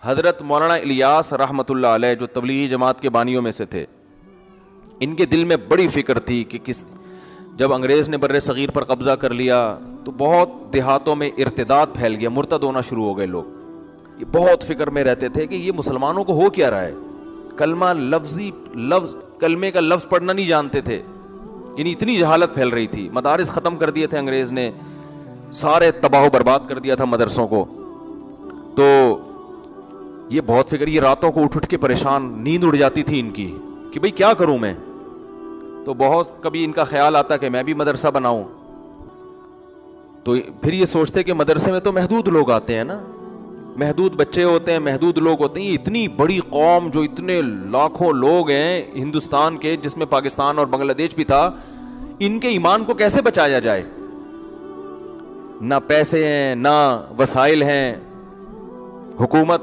حضرت مولانا الیاس رحمۃ اللہ علیہ جو تبلیغی جماعت کے بانیوں میں سے تھے، ان کے دل میں بڑی فکر تھی کہ جب انگریز نے بر صغیر پر قبضہ کر لیا تو بہت دیہاتوں میں ارتداد پھیل گیا، مرتد ہونا شروع ہو گئے لوگ۔ یہ بہت فکر میں رہتے تھے کہ یہ مسلمانوں کو ہو کیا رہا ہے، کلمہ کلمے کا لفظ پڑھنا نہیں جانتے تھے، یعنی اتنی جہالت پھیل رہی تھی۔ مدارس ختم کر دیے تھے انگریز نے، سارے تباہ و برباد کر دیا تھا مدرسوں کو۔ تو یہ بہت فکر، یہ راتوں کو اٹھ کے پریشان، نیند اڑ جاتی تھی ان کی کہ بھئی کیا کروں میں۔ تو بہت کبھی ان کا خیال آتا کہ میں بھی مدرسہ بناؤں، تو پھر یہ سوچتے کہ مدرسے میں تو محدود لوگ آتے ہیں نا، محدود بچے ہوتے ہیں، محدود لوگ ہوتے ہیں، یہ اتنی بڑی قوم جو اتنے لاکھوں لوگ ہیں ہندوستان کے، جس میں پاکستان اور بنگلہ دیش بھی تھا، ان کے ایمان کو کیسے بچایا جائے؟ نہ پیسے ہیں، نہ وسائل ہیں، حکومت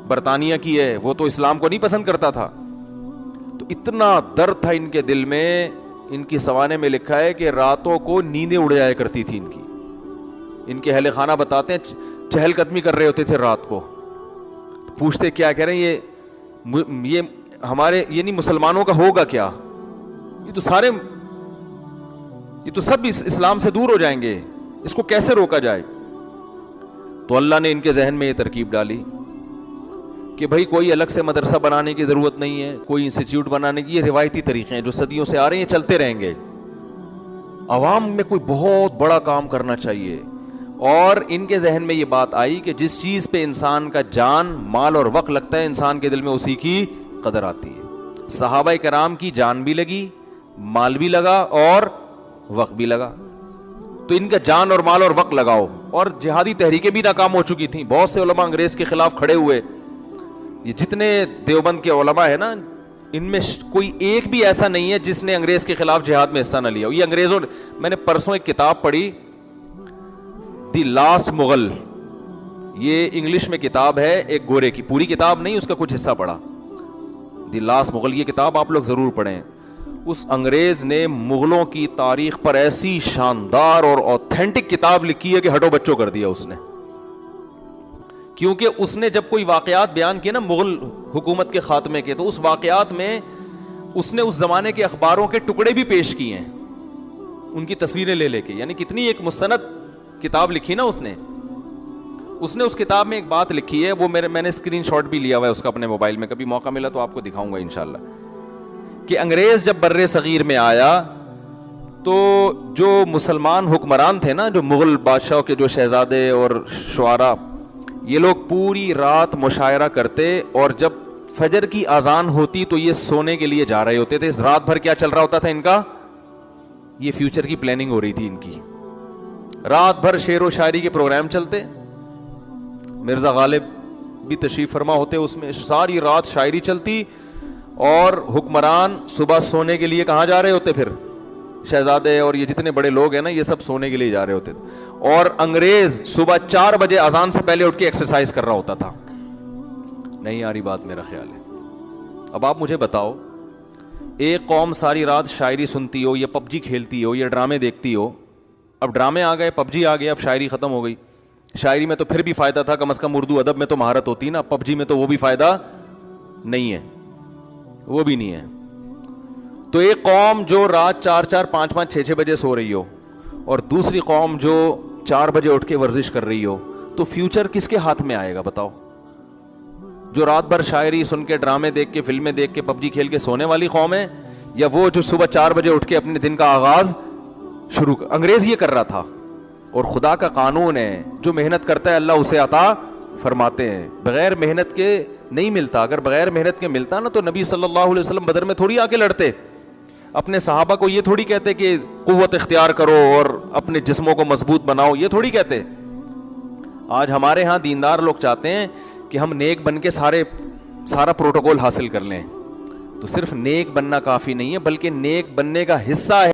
برطانیہ کی ہے، وہ تو اسلام کو نہیں پسند کرتا تھا۔ تو اتنا درد تھا ان کے دل میں، ان کی سوانے میں لکھا ہے کہ راتوں کو نیندیں اڑ جایا کرتی تھی ان کی۔ ان کے اہل خانہ بتاتے ہیں چہل قدمی کر رہے ہوتے تھے رات کو، پوچھتے کیا کہہ رہے ہیں یہ ہمارے یعنی مسلمانوں کا ہوگا کیا، یہ تو سب اسلام سے دور ہو جائیں گے، اس کو کیسے روکا جائے؟ تو اللہ نے ان کے ذہن میں یہ ترکیب ڈالی کہ بھائی کوئی الگ سے مدرسہ بنانے کی ضرورت نہیں ہے، کوئی انسٹیٹیوٹ بنانے کی، یہ روایتی طریقے ہیں جو صدیوں سے آ رہے ہیں، چلتے رہیں گے۔ عوام میں کوئی بہت بڑا کام کرنا چاہیے۔ اور ان کے ذہن میں یہ بات آئی کہ جس چیز پہ انسان کا جان، مال اور وقت لگتا ہے، انسان کے دل میں اسی کی قدر آتی ہے۔ صحابہ کرام کی جان بھی لگی، مال بھی لگا اور وقت بھی لگا، تو ان کا جان اور مال اور وقت لگاؤ۔ اور جہادی تحریکیں بھی ناکام ہو چکی تھیں، بہت سے علماء انگریز کے خلاف کھڑے ہوئے۔ یہ جتنے دیوبند کے علماء ہیں نا، ان میں کوئی ایک بھی ایسا نہیں ہے جس نے انگریز کے خلاف جہاد میں حصہ نہ لیا ہو۔ یہ انگریزوں، میں نے پرسوں ایک کتاب پڑھی، دی لاسٹ مغل، یہ انگلش میں کتاب ہے ایک گورے کی، پوری کتاب نہیں، اس کا کچھ حصہ پڑھا، دی لاسٹ مغل، یہ کتاب آپ لوگ ضرور پڑھیں۔ اس انگریز نے مغلوں کی تاریخ پر ایسی شاندار اور اوتھینٹک کتاب لکھی ہے کہ ہٹو بچوں کر دیا اس نے، کیونکہ اس نے جب کوئی واقعات بیان کیے نا مغل حکومت کے خاتمے کے، تو اس واقعات میں اس نے اس زمانے کے اخباروں کے ٹکڑے بھی پیش کیے ہیں، ان کی تصویریں لے کے، یعنی کتنی ایک مستند کتاب لکھی نا اس نے اس کتاب میں ایک بات لکھی ہے، وہ میں نے اسکرین شاٹ بھی لیا ہوا ہے اس کا اپنے موبائل میں، کبھی موقع ملا تو آپ کو دکھاؤں گا انشاءاللہ، کہ انگریز جب بر صغیر میں آیا تو جو مسلمان حکمران تھے نا، جو مغل بادشاہوں کے جو شہزادے اور شعراء، یہ لوگ پوری رات مشاعرہ کرتے، اور جب فجر کی اذان ہوتی تو یہ سونے کے لیے جا رہے ہوتے تھے۔ رات بھر کیا چل رہا ہوتا تھا ان کا؟ یہ فیوچر کی پلاننگ ہو رہی تھی ان کی، رات بھر شعر و شاعری کے پروگرام چلتے، مرزا غالب بھی تشریف فرما ہوتے، اس میں ساری رات شاعری چلتی، اور حکمران صبح سونے کے لیے کہاں جا رہے ہوتے، پھر شہزادے اور یہ جتنے بڑے لوگ ہیں نا، یہ سب سونے کے لیے جا رہے ہوتے تھے، اور انگریز صبح 4 بجے اذان سے پہلے اٹھ کے ایکسرسائز کر رہا ہوتا تھا۔ نہیں آ رہی بات، میرا خیال ہے۔ اب آپ مجھے بتاؤ، ایک قوم ساری رات شاعری سنتی ہو، یا پب جی کھیلتی ہو، یا ڈرامے دیکھتی ہو، اب ڈرامے آ گئے، پب جی آ گیا، اب شاعری ختم ہو گئی۔ شاعری میں تو پھر بھی فائدہ تھا، کم از کم اردو ادب میں تو مہارت ہوتی نا، پب جی میں تو وہ بھی فائدہ نہیں ہے، وہ بھی نہیں ہے۔ تو ایک قوم جو رات 4 5 5 6 بجے سو رہی ہو، اور دوسری قوم جو 4 بجے اٹھ کے ورزش کر رہی ہو، تو فیوچر کس کے ہاتھ میں آئے گا بتاؤ؟ جو رات بھر شاعری سن کے، ڈرامے دیکھ کے، فلمیں دیکھ کے، پب جی کھیل کے سونے والی قوم ہے، یا وہ جو صبح 4 بجے اٹھ کے اپنے دن کا آغاز شروع انگریز یہ کر رہا تھا۔ اور خدا کا قانون ہے، جو محنت کرتا ہے اللہ اسے عطا فرماتے ہیں، بغیر محنت کے نہیں ملتا۔ اگر بغیر محنت کے ملتا نا تو نبی صلی اللہ علیہ وسلم بدر میں تھوڑی آ کے لڑتے، اپنے صحابہ کو یہ تھوڑی کہتے کہ قوت اختیار کرو اور اپنے جسموں کو مضبوط بناؤ، یہ تھوڑی کہتے۔ آج ہمارے ہاں دیندار لوگ چاہتے ہیں کہ ہم نیک بن کے سارا پروٹوکول حاصل کر لیں، تو صرف نیک بننا کافی نہیں ہے، بلکہ نیک بننے کا حصہ ہے